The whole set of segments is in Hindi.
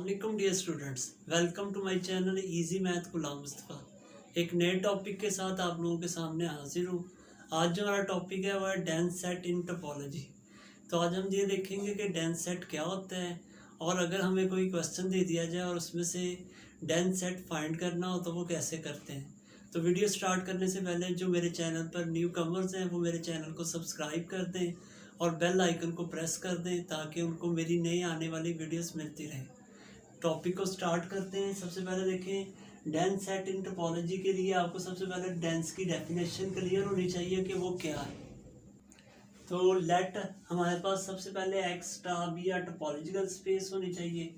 अस्सलाम dear students, welcome to my channel easy math Ghulam Mustafa. एक नए टॉपिक के साथ आप लोगों के सामने हाजिर हूँ। आज जो हमारा टॉपिक है वह है डेंस सेट इन टोपोलॉजी। तो आज हम ये देखेंगे कि डेंस सेट क्या होता है, और अगर हमें कोई क्वेश्चन दे दिया जाए और उसमें से डेंस सेट फाइंड करना हो तो वो कैसे करते हैं। तो वीडियो स्टार्ट करने से पहले जो मेरे चैनल पर न्यू कमर्स हैं वो मेरे चैनल को सब्सक्राइब कर दें और बेल आइकन को प्रेस कर दें ताकि उनको मेरी नई आने वाली वीडियोस मिलती रहे। टॉपिक को स्टार्ट करते हैं। सबसे पहले देखें, डेंस सेट इन टोपोलॉजी के लिए आपको सबसे पहले डेंस की डेफिनेशन क्लियर होनी चाहिए कि वो क्या है। तो लेट हमारे पास सबसे पहले एक्स स्टार बी या टोपोलॉजिकल स्पेस होनी चाहिए,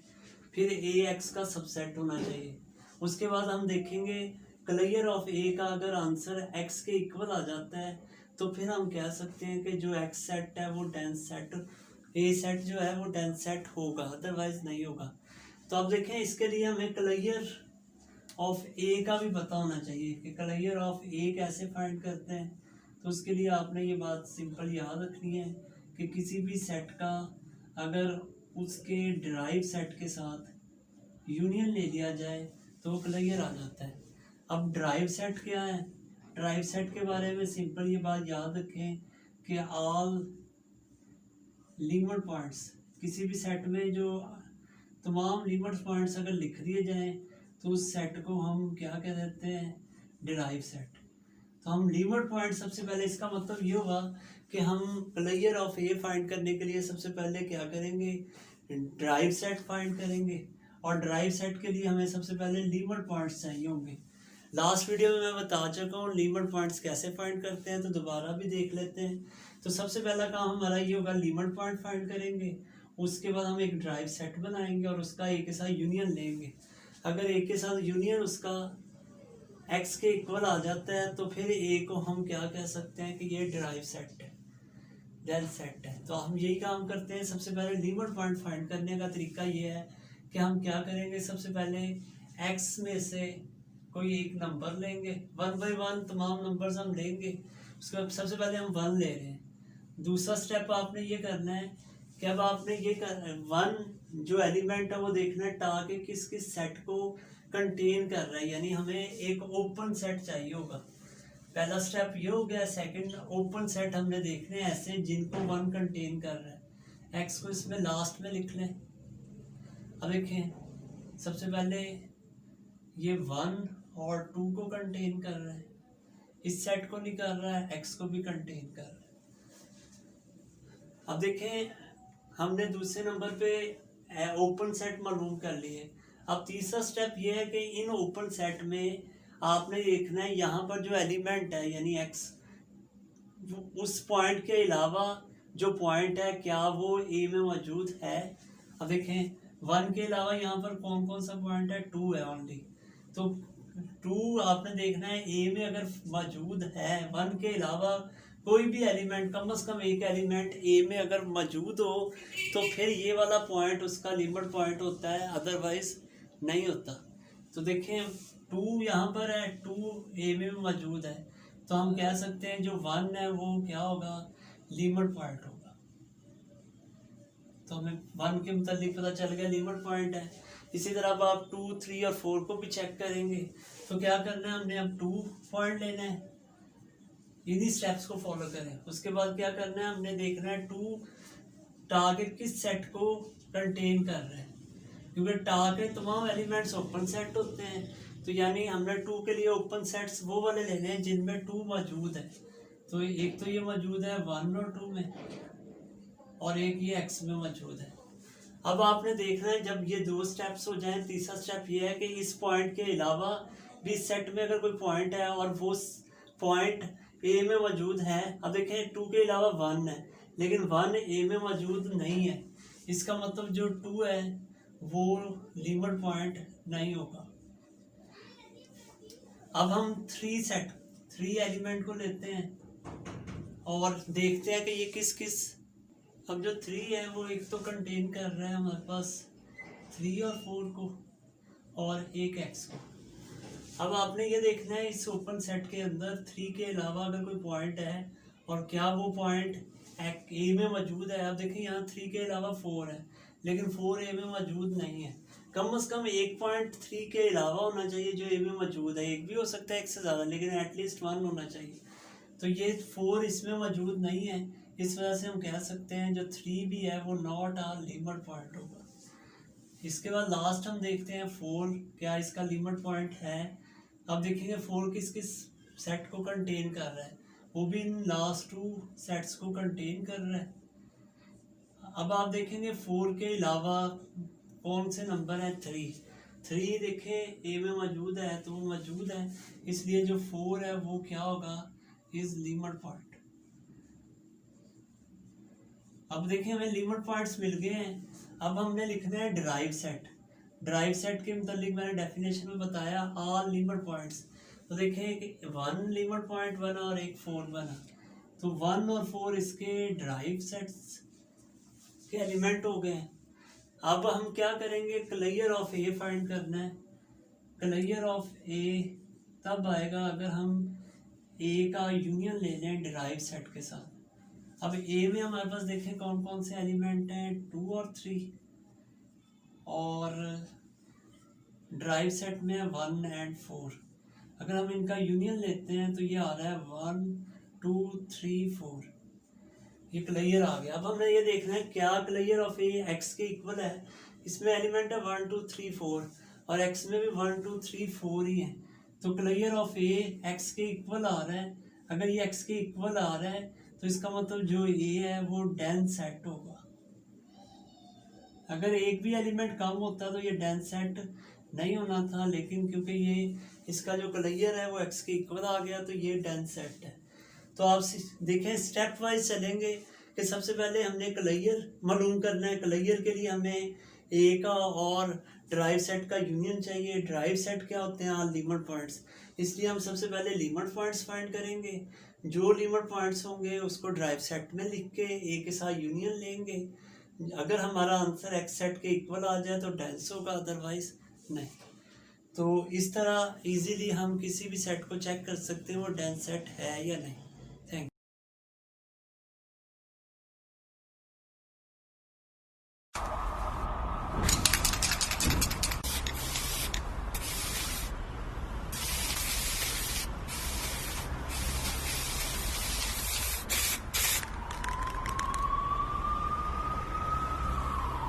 फिर ए एक्स का सबसेट होना चाहिए। उसके बाद हम देखेंगे क्लियर ऑफ ए का अगर आंसर एक्स के इक्वल आ जाता है तो फिर हम कह सकते हैं कि जो एक्स सेट है वो डेंस सेट, ए सेट जो है वो डेंस सेट होगा, अदरवाइज नहीं होगा। तो अब देखें, इसके लिए हमें क्लियर ऑफ ए का भी पता होना चाहिए कि क्लियर ऑफ ए कैसे फाइंड करते हैं। तो उसके लिए आपने ये बात सिंपल याद रखनी है कि किसी भी सेट का अगर उसके डिराइव सेट के साथ यूनियन ले लिया जाए तो वो क्लियर आ जाता है। अब डिराइव सेट क्या है? डिराइव सेट के बारे में सिंपल ये बात याद रखें कि ऑल लिमिट पॉइंट्स, किसी भी सेट में जो तमाम लिमिट पॉइंट्स अगर लिख दिए जाएं तो उस सेट को हम क्या कह देते हैं? Derive set. तो हम लिमिट पॉइंट, सबसे पहले इसका मतलब ये होगा कि हम क्लियर ऑफ ए फाइंड करने के लिए सबसे पहले क्या करेंगे? डिराइव सेट फाइंड करेंगे, और डिराइव सेट के लिए हमें सबसे पहले लिमिट पॉइंट्स चाहिए होंगे। लास्ट वीडियो में मैं बता चुका हूँ लिमिट पॉइंट्स कैसे फाइंड करते हैं, तो दोबारा भी देख लेते हैं। तो सबसे पहला काम हमारा ये होगा, लिमिट पॉइंट फाइंड करेंगे। उसके बाद हम एक ड्राइव सेट बनाएंगे और उसका ए के साथ यूनियन लेंगे। अगर ए के साथ यूनियन उसका एक्स के इक्वल आ जाता है तो फिर ए को हम क्या कह सकते हैं कि ये ड्राइव सेट है, डेंस सेट है। तो हम यही काम करते हैं। सबसे पहले लिमिट पॉइंट फाइंड करने का तरीका ये है कि हम क्या करेंगे, सबसे पहले एक्स में से कोई एक नंबर लेंगे, 1 बाई 1 तमाम नंबर्स हम लेंगे। उसके बाद सबसे पहले हम 1 ले रहे हैं। दूसरा स्टेप आपने ये करना है कि अब आपने ये कर 1 जो एलिमेंट है वो देखना है ताकि किस किस सेट को कंटेन कर रहा है, यानी हमें एक ओपन सेट चाहिए होगा। पहला स्टेप ये हो गया। सेकंड, ओपन सेट हमने देखने हैं ऐसे जिनको 1 कंटेन कर रहा है। एक्स को इसमें लास्ट में लिख लें। अब देखें, सबसे पहले ये 1 और 2 को कंटेन कर रहा है, इस सेट को नहीं कर रहा है, एक्स को भी कंटेन कर रहा है। अब देखें, हमने दूसरे नंबर पे ओपन सेट मालूम कर लिए। अब तीसरा स्टेप ये है कि इन ओपन सेट में आपने देखना है यहाँ पर जो एलिमेंट है यानी एक्स, उस पॉइंट के अलावा जो पॉइंट है क्या वो ए में मौजूद है। अब देखें, 1 के अलावा यहाँ पर कौन कौन सा पॉइंट है? 2 है ओनली। तो 2 आपने देखना है ए में अगर मौजूद है, 1 के अलावा कोई भी एलिमेंट, कम से कम एक एलिमेंट ए में अगर मौजूद हो तो फिर ये वाला पॉइंट उसका लिमिट पॉइंट होता है, अदरवाइज नहीं होता। तो देखें, 2 यहाँ पर है, 2 ए में मौजूद है, तो हम कह सकते हैं जो 1 है वो क्या होगा? लिमिट पॉइंट होगा। तो हमें 1 के मुताबिक पता चल गया लिमिट पॉइंट है। इसी तरह अब आप 2, 3 और 4 को भी चेक करेंगे। तो क्या करना है, हमने अब 2 पॉइंट लेना है, इन्हीं स्टेप्स को फॉलो करें। उसके बाद क्या करना है, हमने देखना है 2 टारगेट किस सेट को कंटेन कर रहे हैं, क्योंकि टारगेट तमाम एलिमेंट्स ओपन सेट होते हैं। तो यानी हमने 2 के लिए ओपन सेट्स वो वाले लेने हैं जिनमें 2 मौजूद है। तो एक तो ये मौजूद है 1 और 2 में, और एक ये एक्स में मौजूद है। अब आपने देखना है जब ये 2 स्टेप्स हो जाएं, तीसरा स्टेप ये है कि इस पॉइंट के अलावा भी सेट में अगर कोई पॉइंट है और वो पॉइंट ए में मौजूद है। अब देखें, 2 के अलावा 1 है लेकिन 1 ए में मौजूद नहीं है, इसका मतलब जो 2 है वो लिमिट पॉइंट नहीं होगा। अब हम 3 एलिमेंट को लेते हैं और देखते हैं कि ये किस किस। अब जो 3 है वो एक तो कंटेन कर रहा है हमारे पास 3 और 4 को और एक एक्स को। अब आपने ये देखना है इस ओपन सेट के अंदर 3 के अलावा अगर कोई पॉइंट है और क्या वो पॉइंट ए में मौजूद है। अब देखिए, यहाँ 3 के अलावा 4 है लेकिन 4 ए में मौजूद नहीं है। कम से कम 1.3 के अलावा होना चाहिए जो ए में मौजूद है। एक भी हो सकता है एक से ज़्यादा, लेकिन एटलीस्ट 1 होना चाहिए। तो ये 4 इसमें मौजूद नहीं है, इस वजह से हम कह सकते हैं जो 3 भी है वो नॉट आ लिमिट पॉइंट होगा। इसके बाद लास्ट हम देखते हैं 4, क्या इसका लिमिट पॉइंट है। अब देखेंगे 4 किस किस सेट को कंटेन कर रहा है, वो भी इन लास्ट 2 सेट्स को कंटेन कर रहा है। अब आप देखेंगे 4 के अलावा कौन से नंबर है, 3 देखे ए में मौजूद है तो वो मौजूद है, इसलिए जो 4 है वो क्या होगा, इज लिमिट पॉइंट। अब देखिए हमें लिमिट पॉइंट्स मिल गए हैं। अब हमने लिखना है डिराइव सेट। डिराइव सेट के मतलब मैंने डेफिनेशन में बताया ऑल लिमिट पॉइंट्स। तो देखें कि 1 लिमिट पॉइंट बना और एक 4 बना, तो 1 और 4 इसके डिराइव सेट्स के एलिमेंट हो गए हैं। अब हम क्या करेंगे, क्लियर ऑफ ए फाइंड करना है। क्लियर ऑफ ए तब आएगा अगर हम ए का यूनियन ले लें डिराइव सेट के साथ। अब ए में हमारे पास देखें कौन कौन से एलिमेंट हैं, 2 और 3, और डिराइव सेट में 1 एंड 4। अगर हम इनका यूनियन लेते हैं तो ये आ रहा है 1 2 3 4, ये क्लियर आ गया। अब हमने ये देखना है क्या क्लियर ऑफ ए एक्स के इक्वल है। इसमें एलिमेंट है 1 2 3 4 और एक्स में भी 1 2 3 4 ही है, तो क्लियर ऑफ ए एक्स के इक्वल आ रहा है। अगर ये एक्स के इक्वल आ रहा है तो इसका मतलब जो ए है वो डेंस सेट होगा। अगर एक भी एलिमेंट कम होता तो ये डेंस सेट नहीं होना था, लेकिन क्योंकि ये इसका जो क्लियर है वो एक्स के इक्वल आ गया तो ये डेंस सेट है। तो आप देखें स्टेप वाइज चलेंगे कि सबसे पहले हमने क्लियर मालूम करना है। क्लियर के लिए हमें ए का और ड्राइव सेट का यूनियन चाहिए। ड्राइव सेट क्या होते हैं, लिमिट पॉइंट्स, इसलिए हम सबसे पहले लिमिट पॉइंट्स फाइंड करेंगे। जो लिमिट पॉइंट्स होंगे उसको ड्राइव सेट में लिख के ए के साथ यूनियन लेंगे। अगर हमारा आंसर एक्स सेट के इक्वल आ जाए तो डेंस होगा, अदरवाइज नहीं। तो इस तरह इजीली हम किसी भी सेट को चेक कर सकते हैं वो डेंस सेट है या नहीं।